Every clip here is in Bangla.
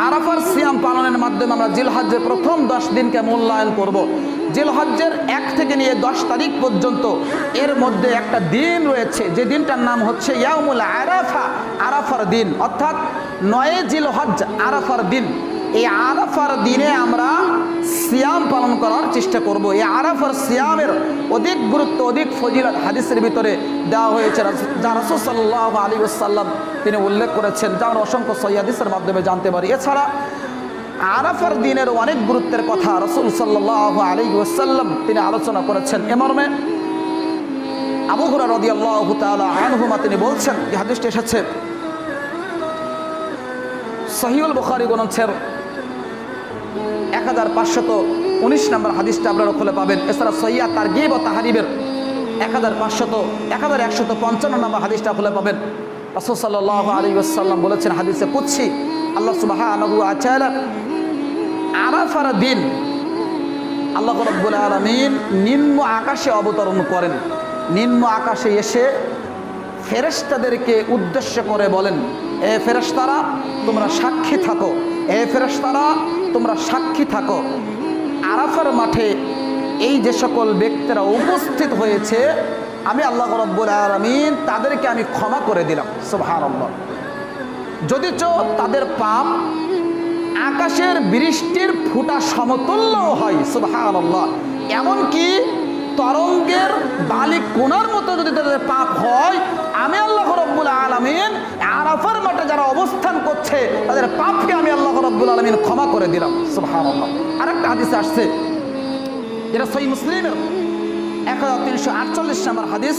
আরাফার সিয়াম পালনের মাধ্যমে আমরা জিলহজ্জের প্রথম 10 দিনকে মূল্যায়ন করব। জিলহজ্জের 1 থেকে নিয়ে 10 তারিখ পর্যন্ত এর মধ্যে একটা দিন রয়েছে, যে দিনটার নাম হচ্ছে ইয়াউমুল আরাফা, আরাফার দিন, অর্থাৎ 9 জিলহজ্জ আরাফার দিন। এই আরাফার দিনে আমরা সিয়াম পালন করার চেষ্টা করব। এই আরাফার সিয়ামের অধিক গুরুত্ব, অধিক ফজিলত হাদিসের ভিতরে দেওয়া হয়েছে, যা রাসূল সাল্লাল্লাহু আলাইহি ওয়াসাল্লাম তিনি উল্লেখ করেছেন, যা আমরা অসংখ্য সহিহ হাদিসের মাধ্যমে জানতে পারি। এছাড়া আরাফার দিনের অনেক গুরুত্বের কথা রাসূল সাল্লাল্লাহু আলাইহি ওয়াসাল্লাম তিনি আলোচনা করেছেন। এ মর্মে আবু হুরায়রা রাদিয়াল্লাহু তাআলা আনহুমা তিনি বলছেন, যে হাদিসটি এসেছে সহিহুল বুখারী গ্রন্থের 1519 নম্বর হাদিসটা আপনারা খুলে পাবেন। এছাড়া সহিহ তারগীব ও তাহরিবের 1155 নম্বর হাদিসটা খুলে পাবেন। রাসূল সাল্লাল্লাহু আলাইহি ওয়াসাল্লাম বলেছেন হাদিসে কুদসি, আল্লাহ সুবহানাহু ওয়া তাআলা আরাফার দিন আল্লাহ রাব্বুল আলামিন নিম্ন আকাশে অবতরণ করেন। নিম্ন আকাশে এসে ফেরেশতাদেরকে উদ্দেশ্য করে বলেন, এ ফেরেশতারা তোমরা সাক্ষী থাকো, এ ফেরেশতারা তোমরা সাক্ষী থাকো, আরাফার মাঠে এই যে সকল ব্যক্তিরা উপস্থিত হয়েছে আমি আল্লাহ রাব্বুল আলামিন তাদেরকে আমি ক্ষমা করে দিলাম। সুবহানাল্লাহ। যদিচ তাদের পাপ আকাশের বৃষ্টির ফোঁটা সমতুল্য হয়, সুবহানাল্লাহ, এমনকি তরঙ্গের বালি কোণার মতো যদি তাদের পাপ হয়, আমি আল্লাহ রাব্বুল আলামিন আরাফার মাঠে যারা অবস্থান করছে তাদের পাপকে আমি আল্লাহ রাব্বুল আলামিন ক্ষমা করে দিলাম। সুবহানাল্লাহ। আরেকটা হাদিসে আসছে, যেটা সহিহ মুসলিমের 1348 নম্বর হাদিস,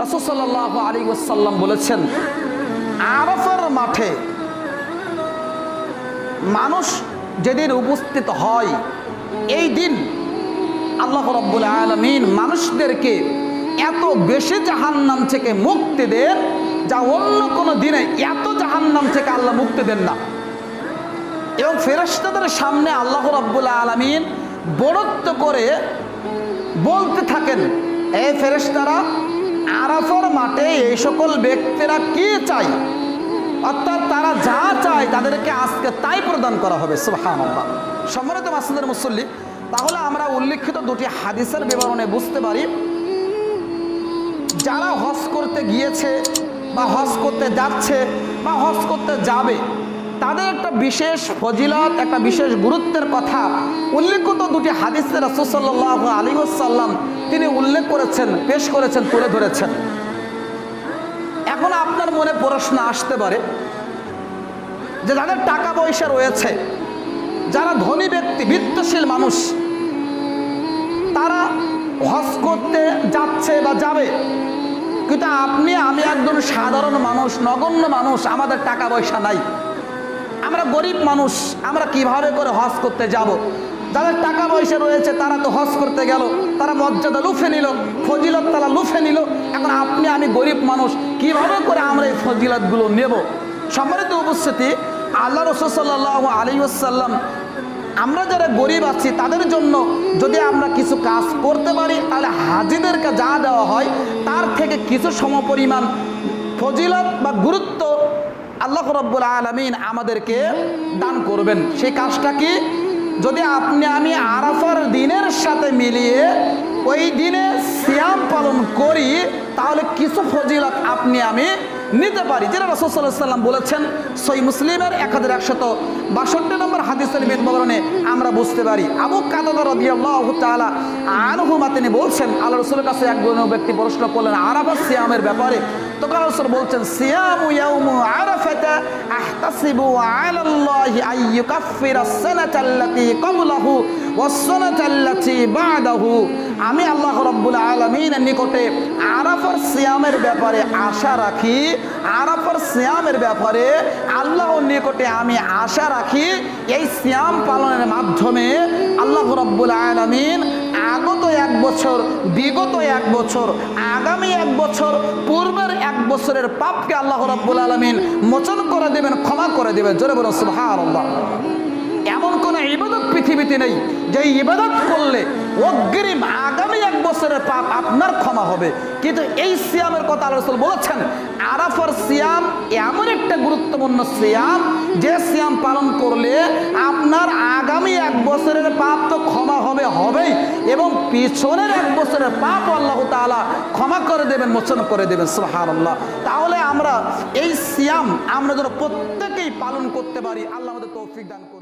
রাসূল সাল্লাল্লাহু আলাইহি ওয়াসাল্লাম বলেছেন, আরাফার মাঠে মানুষ যেদিন উপস্থিত হয় এই দিন আল্লাহ রাব্বুল আলামিন মানুষদেরকে এত বেশি জাহান্নাম থেকে মুক্তি দেন, যা অন্য কোনো দিনে এত জাহান্নাম থেকে আল্লাহ মুক্তি দেন না। এবং ফেরেশতাদের সামনে আল্লাহ রাব্বুল আলামিন বড়ত্ব করে বলতে থাকেন, এই ফেরেশতারা আরাফার মাঠে এই সকল ব্যক্তিরা কি চায়, অর্থাৎ তারা যা চায় তাদেরকে আজকে তাই প্রদান করা হবে। সুবহানাল্লাহ। সম্মানিত মাসজিদের মুসল্লি, তাহলে আমরা উল্লেখিত দুটি হাদিসের বিবরণে বুঝতে পারি, যারা হজ করতে গিয়েছে বা হজ করতে যাচ্ছে বা হজ করতে যাবে তাদের একটা বিশেষ ফজিলত, একটা বিশেষ গুরুত্বের কথা উল্লেখিত দুটি হাদিসে রাসূল সাল্লাল্লাহু আলাইহি ওয়াসাল্লাম তিনি উল্লেখ করেছেন, পেশ করেছেন, তুলে ধরেছেন। এখন আপনার মনে প্রশ্ন আসতে পারে যে যাদের টাকা পয়সা রয়েছে, যারা ধনী ব্যক্তি, বিত্তশীল মানুষ, তারা হজ করতে যাচ্ছে বা যাবে, কিন্তু আপনি আমি একজন সাধারণ মানুষ, নগণ্য মানুষ, আমাদের টাকা পয়সা নাই, আমরা গরিব মানুষ, আমরা কিভাবে করে হজ করতে যাব? যাদের টাকা পয়সা রয়েছে তারা তো হজ করতে গেল, তারা মর্যাদা লুফে নিল, ফজিলত তারা লুফে নিল। এখন আপনি আমি গরিব মানুষ, কিভাবে করে আমরা এই ফজিলতগুলো নেব? সম্মানিত উপস্থিতি, আল্লাহ রাসূল সাল্লাল্লাহু আলাইহি ওয়াসাল্লাম আমরা যারা গরিব আছি তাদের জন্য যদি আমরা কিছু কাজ করতে পারি, তাহলে হাজিদেরকে যা দেওয়া হয় তার থেকে কিছু সমপরিমাণ ফজিলত বা গুরুত্ব আল্লাহ রাব্বুল আলামিন আমাদেরকে দান করবেন। সেই কাজটা কি? যদি আপনি আমি আরাফার দিনের সাথে মিলিয়ে ওই দিনে সিয়াম পালন করি, তাহলে কিছু ফজিলত আপনি আমি নিতে পারি, যেটা রাসূল সাল্লাল্লাহু আলাইহি ওয়াসাল্লাম বলেছেন। সহিহ মুসলিমের 1162 নম্বর হাদিসের বিবরণে আমরা বুঝতে পারি, আবু কাতাদা রাদিয়াল্লাহু তাআলা আনহুমা তিনি বলছেন, আল্লাহ রাসূলের কাছে এক ব্যক্তি প্রশ্ন করলেন আরাফা সিয়ামের ব্যাপারে। তখন রাসূল বলছেন, সিয়ামু ইয়াউমু আরাফাতা আহতাসিবু আলাল্লাহি আন ইউকাফিরা আস-সানাতা আল্লাতী ক্বাবলাহু ওয়াস-সানাতা আল্লাতী বা'দাহু। আমি আল্লাহ রাব্বুল আলামিনের নিকটে আরাফার সিয়ামের ব্যাপারে আশা রাখি, আরাফার সিয়ামের ব্যাপারে আল্লাহর নিকটে আমি আশা রাখি, এই সিয়াম পালনের মাধ্যমে আল্লাহ রাব্বুল আলামিন আগত এক বছর, বিগত এক বছর, আগামী এক বছর, পূর্বের এক বছরের পাপকে আল্লাহ রাব্বুল আলামিন মোচন করে দেবেন, ক্ষমা করে দেবেন। জোরে বলুন সুবহানাল্লাহ। এমন কোন কোনো ইবাদত পৃথিবীতে নেই যে ইবাদত করলে অগ্রিম আগামী 1 বছরের পাপ আপনার ক্ষমা হবে। কিন্তু এই সিয়ামের কথা আল্লাহ রাসূল বলেছেন, আরাফার সিয়াম এমন একটা গুরুত্বপূর্ণ সিয়াম, যে সিয়াম পালন করলে আপনার আগামী 1 বছরের পাপ তো ক্ষমা হবেই, এবং পিছনের 1 বছরের পাপ আল্লাহ তাআলা ক্ষমা করে দেবেন, মোচন করে দেবেন। সুবহানাল্লাহ। তাহলে আমরা এই সিয়াম আমরা যেন প্রত্যেকেই পালন করতে পারি। আল্লাহ আমাদের তৌফিক দান করুন।